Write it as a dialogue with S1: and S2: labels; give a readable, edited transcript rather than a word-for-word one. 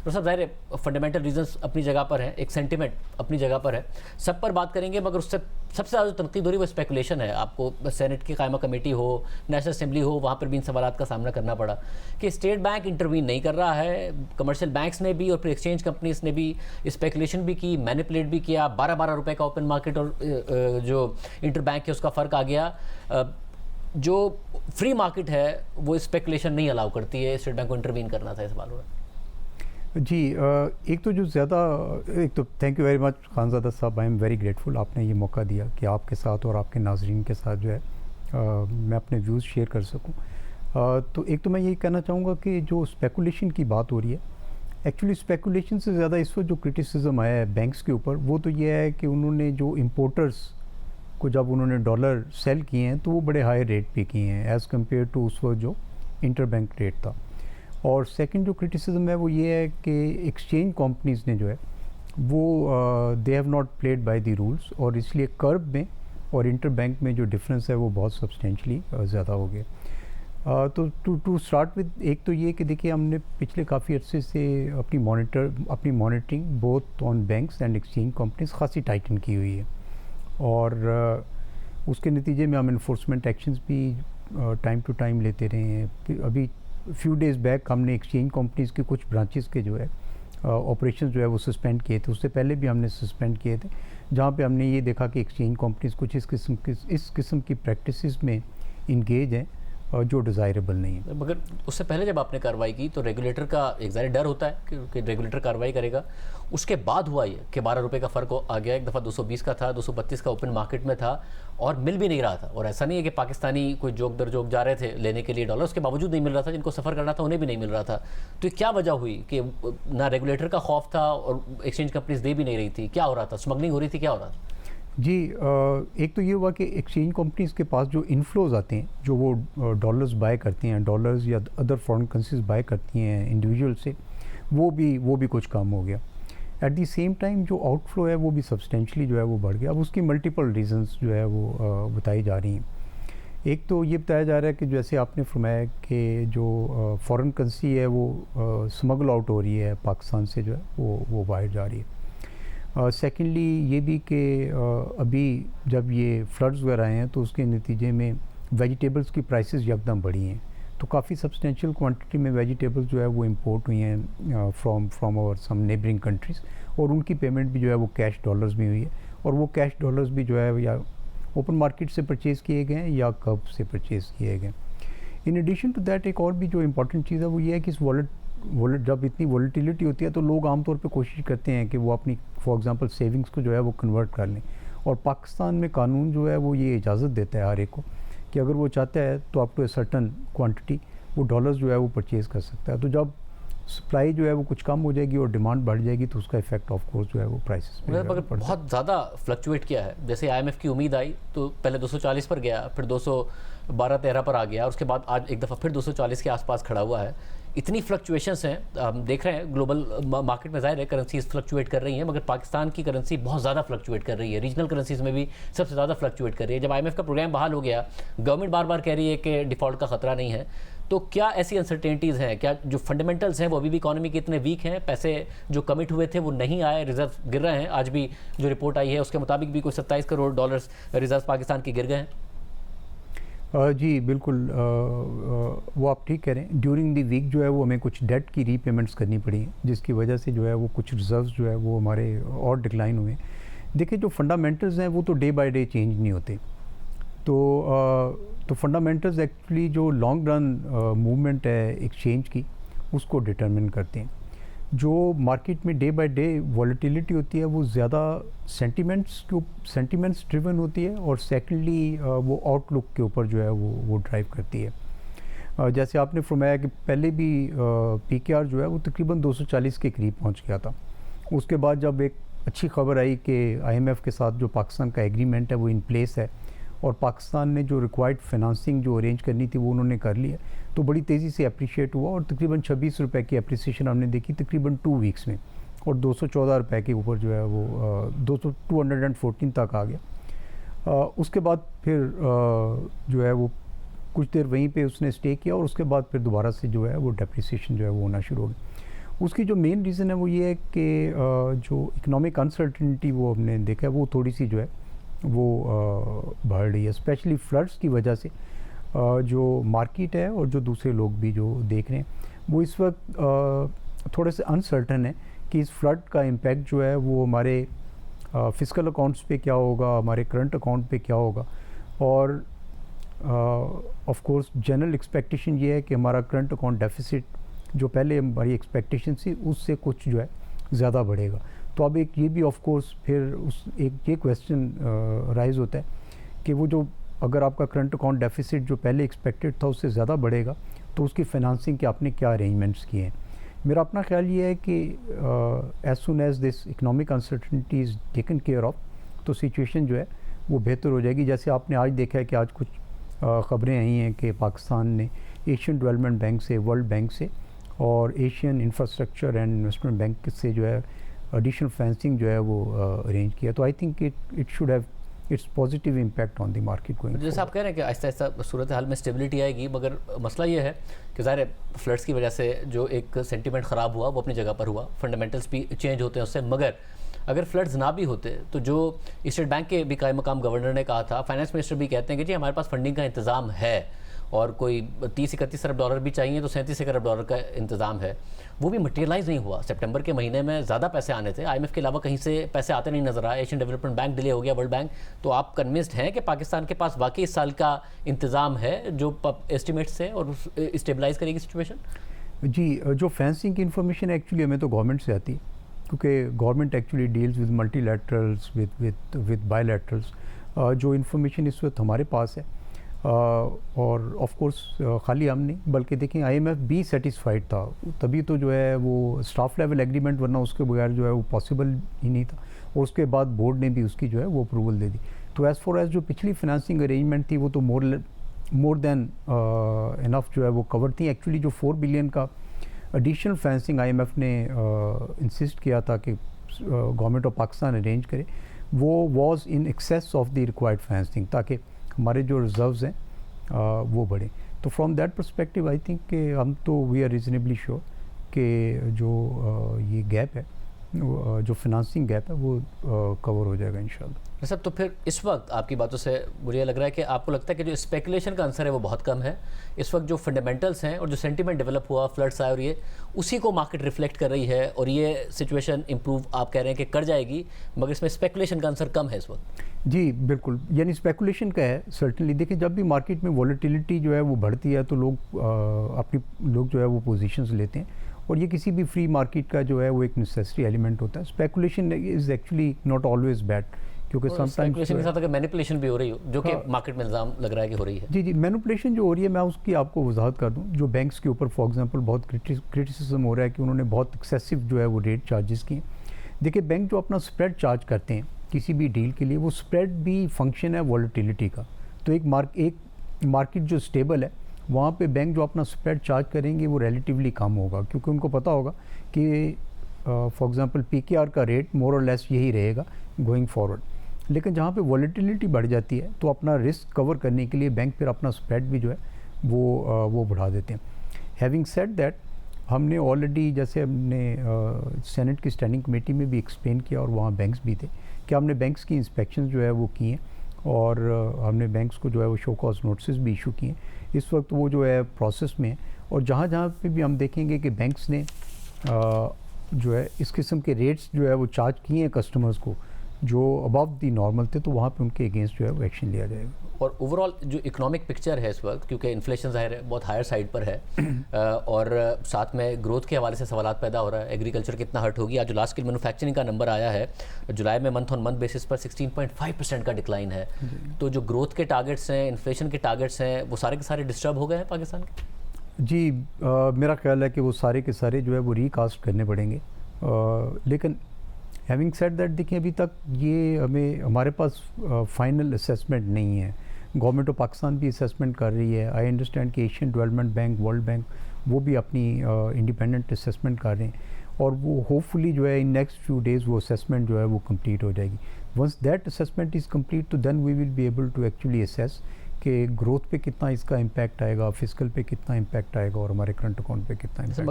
S1: और सब ज़ाहिर है फंडामेंटल रीजंस अपनी जगह पर है, एक सेंटिमेंट अपनी जगह पर है, सब पर बात करेंगे, मगर उससे सबसे ज़्यादा जो तनकीद हो रही है वो स्पेकुलेशन है। आपको सेनेट की कायमा कमेटी हो, नेशनल असेंबली हो, वहाँ पर भी इन सवालात का सामना करना पड़ा कि स्टेट बैंक इंटरवीन नहीं कर रहा है, कमर्शियल बैंक्स ने भी और फिर एक्सचेंज कंपनीज ने भी स्पेकुलेशन भी की, मैनिपुलेट भी किया, 12-12 रुपये का ओपन मार्केट और जो इंटर बैंक है उसका फ़र्क आ गया। जो फ्री मार्केट है वो स्पेकुलेशन नहीं अलाउ करती है, स्टेट बैंक को इंटरवीन करना था इस बारे में।
S2: जी, एक तो जो ज़्यादा, एक तो thank you very much Khanzada साहब, आई एम वेरी ग्रेटफुल, आपने ये मौका दिया कि आपके साथ और आपके नाजरीन के साथ जो है मैं अपने व्यूज़ शेयर कर सकूं। तो एक तो मैं यही कहना चाहूँगा कि जो स्पेकुलेशन की बात हो रही है, एक्चुअली स्पेकुलेशन से ज़्यादा इस वक्त जो क्रिटिसिज्म आया है बैंक्स के ऊपर, वो तो ये है कि उन्होंने जो इम्पोर्टर्स को जब उन्होंने डॉलर सेल किए हैं तो वो बड़े हाई रेट पे किए हैं एज़ कम्पेयर टू उस वक्त जो इंटर बैंक रेट था। और सेकंड जो क्रिटिसिज्म है वो ये है कि एक्सचेंज कंपनीज़ ने जो है वो they have not played by the rules, और इसलिए कर्व में और इंटर बैंक में जो डिफरेंस है वो बहुत सब्सटेंशली ज़्यादा हो गया। तो टू स्टार्ट विद, एक तो ये कि देखिए हमने पिछले काफ़ी अर्से से अपनी monitoring both on banks and exchange companies खासी टाइटन की हुई है, और उसके नतीजे में हम इन्फोर्समेंट एक्शंस भी टाइम टू टाइम लेते रहे हैं। अभी फ्यू डेज़ बैक हमने एक्सचेंज कंपनीज़ के कुछ ब्रांचेस के जो है ऑपरेशन जो है वो सस्पेंड किए थे, उससे पहले भी हमने सस्पेंड किए थे, जहाँ पे हमने ये देखा कि एक्सचेंज कंपनीज़ कुछ इस किस्म की प्रैक्टिसेस में इंगेज हैं जो डिज़ायरेबल नहीं है।
S1: मगर उससे पहले जब आपने कार्रवाई की तो रेगुलेटर का एक ज़ाहिर डर होता है कि रेगुलेटर कार्रवाई करेगा, उसके बाद हुआ ये कि 12 रुपये का फ़र्क आ गया। एक दफ़ा 220 का था, 232 का ओपन मार्केट में था और मिल भी नहीं रहा था। और ऐसा नहीं है कि पाकिस्तानी कोई जोक दर जोक जा रहे थे लेने के लिए डॉलर, उसके बावजूद नहीं मिल रहा था, जिनको सफ़र करना था उन्हें भी नहीं मिल रहा था। तो क्या वजह हुई कि ना रेगुलेटर का खौफ था और एक्सचेंज कंपनीज दे भी नहीं रही थी? क्या हो रहा था? स्मगलिंग हो रही थी? क्या हो रहा था?
S2: जी, एक तो ये हुआ कि एक्सचेंज कंपनीज़ के पास जो इनफ्लोज आते हैं, जो वो डॉलर्स बाय करती हैं, डॉलर्स या अदर फॉरेन करेंसीज बाय करती हैं इंडिविजुअल से, वो भी कुछ कम हो गया। एट द सेम टाइम जो आउटफ्लो है वो भी सब्सटेंशली जो है वो बढ़ गया। अब उसकी मल्टीपल रीजंस जो है वो बताई जा रही हैं। एक तो ये बताया जा रहा है कि जैसे आपने फरमाया कि जो फॉरेन करेंसी है वो स्मगल आउट हो रही है पाकिस्तान से, जो है वो बाहर जा रही है। सेकेंडली ये भी कि अभी जब ये फ्लड्स वगैरह आए हैं तो उसके नतीजे में वेजिटेबल्स की प्राइसेस यकदम बढ़ी हैं, तो काफ़ी सब्सटेंशियल क्वांटिटी में वेजिटेबल्स जो है वो इंपोर्ट हुई हैं from our some neighbouring countries, और उनकी पेमेंट भी जो है वो कैश डॉलर्स में हुई है, और वो कैश डॉलर्स भी जो है या ओपन मार्केट से परचेज़ किए गए हैं या कर्व से परचेज़ किए गए। इन एडिशन टू दैट एक और भी जो इम्पोर्टेंट चीज़ है वो ये है कि इस जब इतनी वॉलेटिलिटी होती है तो लोग आमतौर पे कोशिश करते हैं कि वो अपनी फॉर एग्जांपल सेविंग्स को जो है वो कन्वर्ट कर लें, और पाकिस्तान में कानून जो है वो ये इजाज़त देता है हर एक को कि अगर वो चाहता है तो up to a certain quantity वो डॉलर्स जो है वो परचेज़ कर सकता है। तो जब सप्लाई जो है वो कुछ कम हो जाएगी और डिमांड बढ़ जाएगी तो उसका इफेक्ट ऑफ कोर्स जो है वो प्राइसेस पे
S1: मगर बहुत ज़्यादा फ्लक्चुएट किया है। जैसे IMF की उम्मीद आई तो पहले 240 पर गया, फिर 212-13 पर आ गया, और उसके बाद आज एक दफ़ा फिर 240 के आसपास खड़ा हुआ है। इतनी फ्लक्चुएशंस हैं, हम देख रहे हैं ग्लोबल मार्केट में ज़ाहिर है करेंसीज फ्लक्चुएट कर रही हैं, मगर पाकिस्तान की करेंसी बहुत ज़्यादा फ्लक्चुएट कर रही है, रीजनल करेंसीज में भी सबसे ज़्यादा फ्लक्चुएट कर रही है। जब IMF का प्रोग्राम बहाल हो गया, गवर्नमेंट बार बार कह रही है कि डिफ़ॉल्ट का ख़तरा नहीं है, तो क्या ऐसी अनसर्टेनिटीज़ हैं? क्या जो फंडामेंटल्स हैं वो अभी भी इकॉनमी के इतने वीक हैं, पैसे जो कमिट हुए थे वो नहीं आए, रिजर्व गिर रहे हैं? आज भी जो रिपोर्ट आई है उसके मुताबिक भी कोई 27 करोड़ डॉलर्स रिजर्व पाकिस्तान के गिर गए हैं।
S2: जी बिल्कुल, वो आप ठीक कह रहे हैं। ड्यूरिंग दी वीक जो है वो हमें कुछ डेट की रीपेमेंट्स करनी पड़ी, जिसकी वजह से जो है वो कुछ रिजर्व्स जो है वो हमारे और डिक्लाइन हुए। देखिए जो फंडामेंटल्स हैं वो तो डे बाय डे चेंज नहीं होते, तो फंडामेंटल्स एक्चुअली जो लॉन्ग रन मूवमेंट है एक्सचेंज की उसको डिटरमिन करते हैं। जो मार्केट में डे बाय डे वॉलेटिलिटी होती है वो ज़्यादा सेंटिमेंट्स ड्रिवन होती है, और सेकेंडली वो आउटलुक के ऊपर जो है वो ड्राइव करती है। जैसे आपने फरमाया कि पहले भी PKR जो है वो तकरीबन 240 के करीब पहुंच गया था। उसके बाद जब एक अच्छी खबर आई कि IMF के साथ जो पाकिस्तान का एग्रीमेंट है वो इन प्लेस है, और पाकिस्तान ने जो रिक्वायर्ड फाइनेंसिंग जो अरेंज करनी थी वो उन्होंने कर लिया, तो बड़ी तेज़ी से अप्रिशिएट हुआ, और तकरीबन 26 रुपये की अप्रिसिएशन हमने देखी तकरीबन 2 वीक्स में, और 214 रुपये के ऊपर जो है वो 214 तक आ गया। उसके बाद फिर जो है वो कुछ देर वहीं पे उसने स्टे किया, और उसके बाद फिर दोबारा से जो है वो डेप्रिसिएशन जो है वो होना शुरू हो गया। उसकी जो मेन रीज़न है वो ये है कि जो इकोनॉमिक अनसर्टेनिटी वो हमने देखा है वो थोड़ी सी जो है वो बढ़ रही है, स्पेशली फ्लड्स की वजह से। जो मार्केट है और जो दूसरे लोग भी जो देख रहे हैं वो इस वक्त थोड़े से अनसर्टन है कि इस फ्लड का इम्पैक्ट जो है वो हमारे फिस्कल अकाउंट्स पे क्या होगा, हमारे करंट अकाउंट पे क्या होगा। और ऑफ कोर्स जनरल एक्सपेक्टेशन ये है कि हमारा करंट अकाउंट डेफिसिट जो पहले हमारी एक्सपेक्टेशन थी उससे कुछ जो है ज़्यादा बढ़ेगा। तो अब एक ये भी ऑफ कोर्स फिर उस एक ये क्वेश्चन राइज होता है कि वो जो अगर आपका करंट अकाउंट डेफिसिट जो पहले एक्सपेक्टेड था उससे ज़्यादा बढ़ेगा तो उसकी फाइनेंसिंग के आपने क्या अरेंजमेंट्स किए हैं। मेरा अपना ख्याल ये है कि as soon as this economic uncertainty is taken care of तो सिचुएशन जो है वो बेहतर हो जाएगी। जैसे आपने आज देखा है कि आज कुछ ख़बरें आई हैं कि पाकिस्तान ने एशियन डेवलपमेंट बैंक से, वर्ल्ड बैंक से और Asian infrastructure and investment bank से जो है एडिशनल फाइनेंसिंग जो है वो अरेंज किया। तो I think it should have it's positive impact on the market going.
S1: जैसे आप कह रहे हैं कि आहिस्ता आहिस्ता सूरत हाल में स्टेबिलिटी आएगी, मगर मसला ये है कि ज़ाहिर है फ्लड्स की वजह से जो एक सेंटीमेंट ख़राब हुआ वो अपनी जगह पर हुआ, फंडामेंटल्स भी चेंज होते हैं उससे। मगर अगर फ्लड्स ना भी होते तो जो स्टेट बैंक के भी कायम मकाम गवर्नर ने कहा था, फाइनेंस मिनिस्टर भी कहते हैं कि जी हमारे पास फंडिंग का इंतज़ाम है और कोई 30-31 अरब डॉलर भी चाहिए तो 37 अरब डॉलर का इंतज़ाम है, वो भी मटेरियलाइज़ नहीं हुआ। सितंबर के महीने में ज़्यादा पैसे आने थे, IMF के अलावा कहीं से पैसे आते नहीं नज़र आए, एशियन डेवलपमेंट बैंक डिले हो गया, वर्ल्ड बैंक। तो आप कन्विंस्ड हैं कि पाकिस्तान के पास वाकई इस साल का इंतज़ाम है जो एस्टिमेट्स से और स्टेबलाइज़ करेगी सिचुएशन?
S2: जी, जो फैंसिंग की इन्फॉर्मेशन एक्चुअली हमें तो गवर्नमेंट से आती है, क्योंकि government actually deals with multilaterals with bilaterals. जो इन्फॉर्मेशन इस वक्त हमारे पास है और ऑफ कोर्स खाली हम नहीं बल्कि देखें IMF भी सेटिस्फाइड था, तभी तो जो है वो स्टाफ लेवल एग्रीमेंट, वरना उसके बगैर जो है वो पॉसिबल ही नहीं था। और उसके बाद बोर्ड ने भी उसकी जो है वो अप्रूवल दे दी। तो एज़ फॉर एज़ जो पिछली फाइनेंसिंग अरेंजमेंट थी वो तो मोर देन इनफ जो है वो कवर थी। एक्चुअली जो 4 बिलियन का एडिशनल फाइनेंसिंग IMF ने इंसिस्ट किया था कि गवर्नमेंट ऑफ पाकिस्तान अरेंज करे, वो was in excess of the required financing, ताकि हमारे जो रिजर्व्स हैं वो बढ़े। तो from that perspective I think कि हम तो वी आर रीजनेबली श्योर कि जो ये गैप है, जो फाइनेंसिंग गैप है वो कवर हो जाएगा इंशाल्लाह।
S1: सब तो फिर इस वक्त आपकी बातों से मुझे लग रहा है कि आपको लगता है कि जो स्पेकुलेशन का आंसर है वो बहुत कम है। इस वक्त जो फंडामेंटल्स हैं और जो सेंटीमेंट डेवलप हुआ, फ्लड्स आए और ये उसी को मार्केट रिफ्लेक्ट कर रही है और ये सिचुएशन इंप्रूव आप कह रहे हैं कि कर जाएगी, मगर इसमें स्पेकुलेशन का आंसर कम है इस वक्त।
S2: जी बिल्कुल, यानी स्पेकुलेशन का है सर्टनली। देखिए जब भी मार्केट में वॉलेटिलिटी जो है वो बढ़ती है तो लोग जो है वो पोजीशंस लेते हैं और ये किसी भी फ्री मार्केट का जो है वो एक नेसेसरी एलिमेंट होता है। Speculation is actually not always bad, क्योंकि समटाइम्स
S1: के साथ अगर मैनिपुलेशन भी हो रही हो जो कि मार्केट में इल्ज़ाम लग रहा है कि हो रही है।
S2: जी, मैनिपुलेशन जो हो रही है मैं उसकी आपको वजाहत कर दूं। जो बैंक्स के ऊपर फॉर एग्जांपल बहुत क्रिटिसिज्म हो रहा है कि उन्होंने बहुत एक्सेसिव जो है वो रेट चार्जेस किए। देखिए बैंक जो अपना स्प्रेड चार्ज करते हैं किसी भी डील के लिए, वो स्प्रेड भी फंक्शन है वॉलेटिलिटी का। तो एक मार्केट जो स्टेबल है वहाँ पे बैंक जो अपना स्प्रेड चार्ज करेंगे वो रिलेटिवली कम होगा, क्योंकि उनको पता होगा कि फॉर एग्जांपल PKR का रेट मोर और लेस यही रहेगा गोइंग फॉरवर्ड। लेकिन जहाँ पे वॉलेटिलिटी बढ़ जाती है तो अपना रिस्क कवर करने के लिए बैंक फिर अपना स्प्रेड भी जो है वो बढ़ा देते हैं। हैविंग सेड दैट, हमने ऑलरेडी जैसे हमने सेनेट की स्टैंडिंग कमेटी में भी एक्सप्लेन किया और वहाँ बैंक्स भी थे कि हमने बैंक्स की इंस्पेक्शन जो है वो किए हैं और हमने बैंक्स को जो है वो शो कॉज नोटिस भी इशू किए। इस वक्त वो जो है प्रोसेस में है और जहाँ पे भी हम देखेंगे कि बैंक्स ने जो है इस किस्म के रेट्स जो है वो चार्ज किए हैं कस्टमर्स को जो अबव दी नॉर्मल थे, तो वहाँ पे उनके अगेंस्ट जो है वो एक्शन लिया जाएगा।
S1: और ओवरऑल जो इकोनॉमिक पिक्चर है इस वक्त, क्योंकि इन्फ्लेशन ज़ाहिर है बहुत हायर साइड पर है और साथ में ग्रोथ के हवाले से सवालात पैदा हो रहा है, एग्रीकल्चर कितना हर्ट होगी। आज जो लास्ट स्किल मैन्युफैक्चरिंग का नंबर आया है जुलाई में मंथ ऑन मंथ बेसिस पर 16.5% का डिक्लाइन है। तो जो ग्रोथ के टारगेट्स हैं, इन्फ्लेशन के टारगेट्स हैं, वो सारे के सारे डिस्टर्ब हो गए हैं पाकिस्तान के।
S2: जी मेरा ख्याल है कि वो सारे के सारे जो है वो रिकास्ट करने पड़ेंगे। लेकिन हैविंग सेड दैट, देखिए अभी तक ये हमारे पास फाइनल असेसमेंट नहीं है। गवर्नमेंट ऑफ पाकिस्तान भी असेसमेंट कर रही है। आई अंडरस्टैंड कि Asian development bank, world bank वो भी अपनी इंडिपेंडेंट असेसमेंट कर रहे हैं और वो होपफुली जो है इन नेक्स्ट फ्यू डेज़ वो असेसमेंट जो है वो कंप्लीट हो जाएगी। Once that assessment is complete तो then we will be able to actually assess कि ग्रोथ पे कितना इसका इम्पैक्ट आएगा, फिजिकल पे कितना इम्पैक्ट आएगा और हमारे करंट अकाउंट पे कितना इम्पैक्ट।